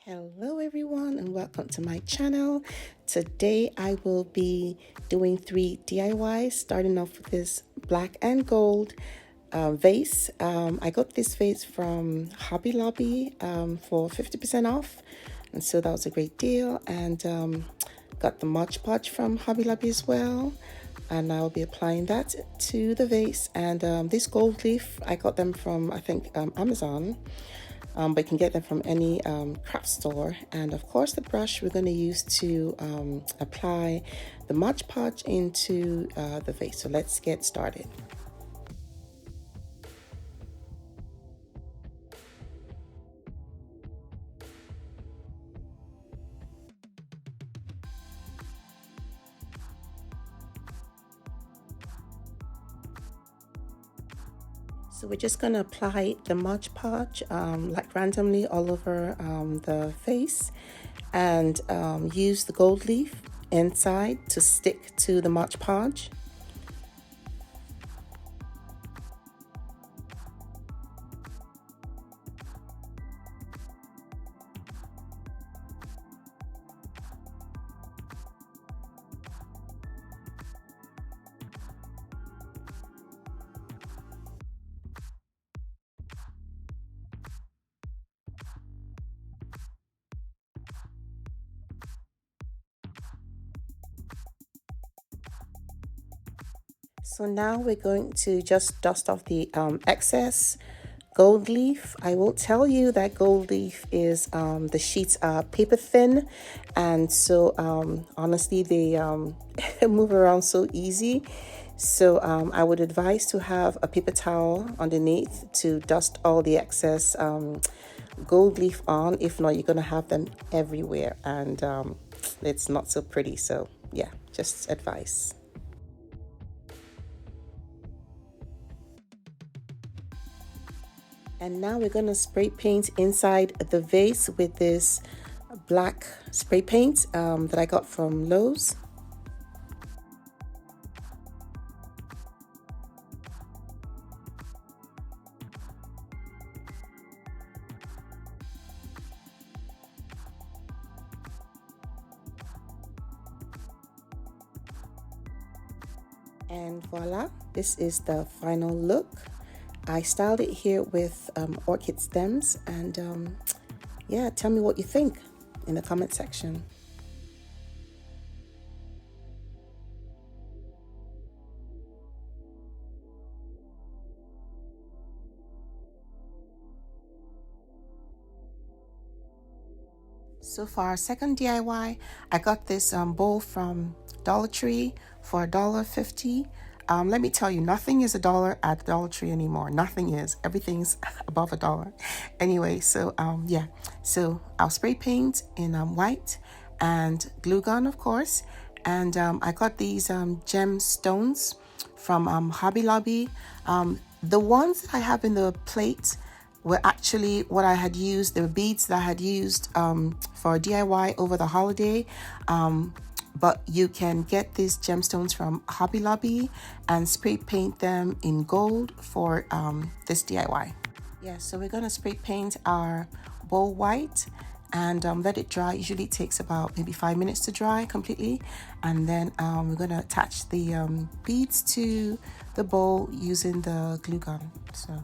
Hello everyone and welcome to my channel. Today I will be doing 3 DIYs, starting off with this black and gold vase. I got this vase from Hobby Lobby for 50% off, and so that was a great deal. And got the Mod Podge from Hobby Lobby as well, and I'll be applying that to the vase. And this gold leaf, I got them from, I think, Amazon. But you can get them from any craft store. And of course, the brush we're going to use to apply the Mod Podge into the vase. So let's get started. So we're just going to apply the Mod Podge like randomly all over the face, and use the gold leaf inside to stick to the Mod Podge. So now we're going to just dust off the excess gold leaf. I will tell you that gold leaf is the sheets are paper thin, and so honestly they move around so easy. So I would advise to have a paper towel underneath to dust all the excess gold leaf on. If not, you're gonna have them everywhere, and it's not so pretty. So yeah, just advice. And now we're going to spray paint inside the vase with this black spray paint that I got from Lowe's. And voila, this is the final look. I styled it here with orchid stems, and yeah, tell me what you think in the comment section. So for our second DIY, I got this bowl from Dollar Tree for $1.50. Let me tell you, nothing is $1 at Dollar Tree anymore. Nothing is. Everything's above $1. Anyway, so yeah. So I'll spray paint in white and glue gun, of course. And I got these gemstones from Hobby Lobby. The ones I have in the plate were actually what I had used. They were beads that I had used for DIY over the holiday. But you can get these gemstones from Hobby Lobby and spray paint them in gold for this DIY. Yeah, so we're gonna spray paint our bowl white and let it dry. Usually it takes about maybe 5 minutes to dry completely. And then we're gonna attach the beads to the bowl using the glue gun. So.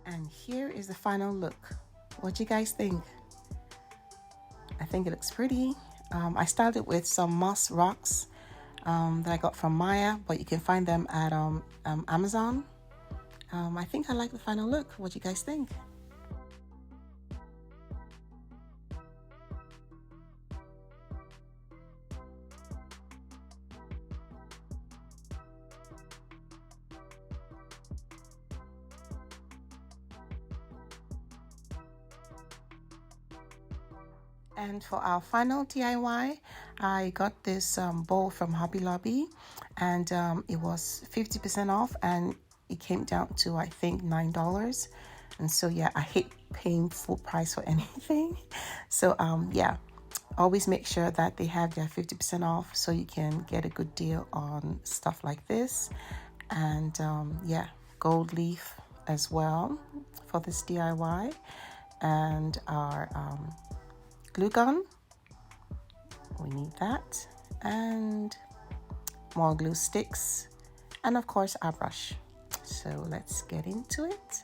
And here is the final look. What do you guys think? I think it looks pretty. I styled it with some moss rocks that I got from Maya, but you can find them at Amazon. I think I like the final look. What do you guys think? And for our final DIY, I got this bowl from Hobby Lobby, and it was 50% off, and it came down to, I think, $9. And so yeah, I hate paying full price for anything. So yeah, always make sure that they have their 50% off so you can get a good deal on stuff like this. And yeah, gold leaf as well for this DIY, and our glue gun, we need that, and more glue sticks, and of course our brush. So let's get into it.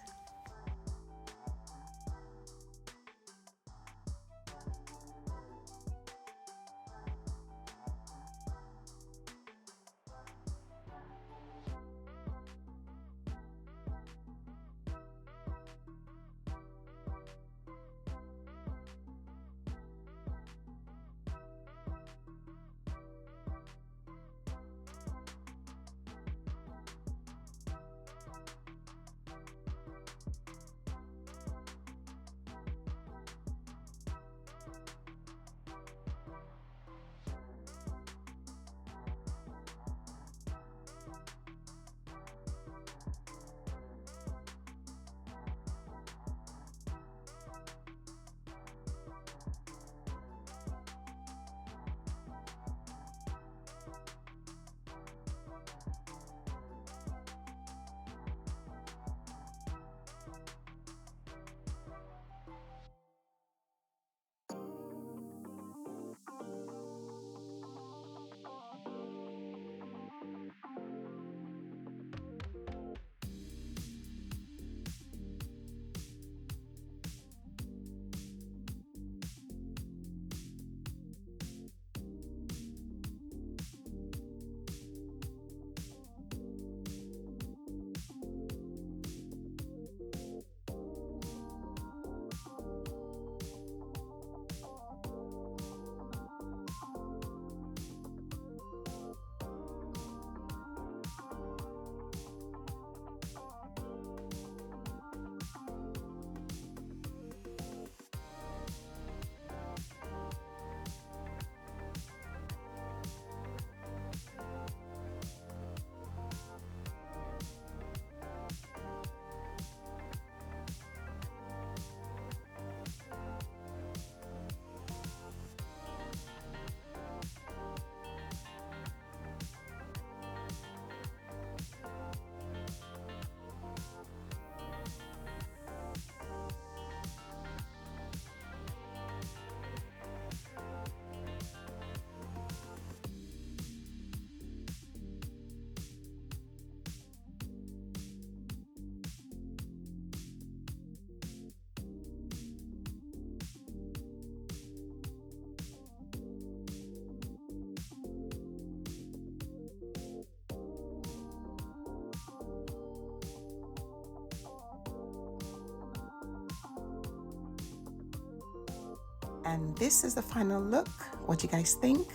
And this is the final look. What do you guys think?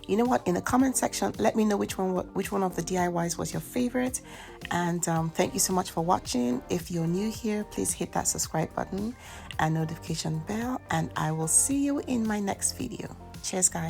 You know what? In the comment section, let me know which one of the DIYs was your favorite. And thank you so much for watching. If you're new here, please hit that subscribe button and notification bell. And I will see you in my next video. Cheers, guys.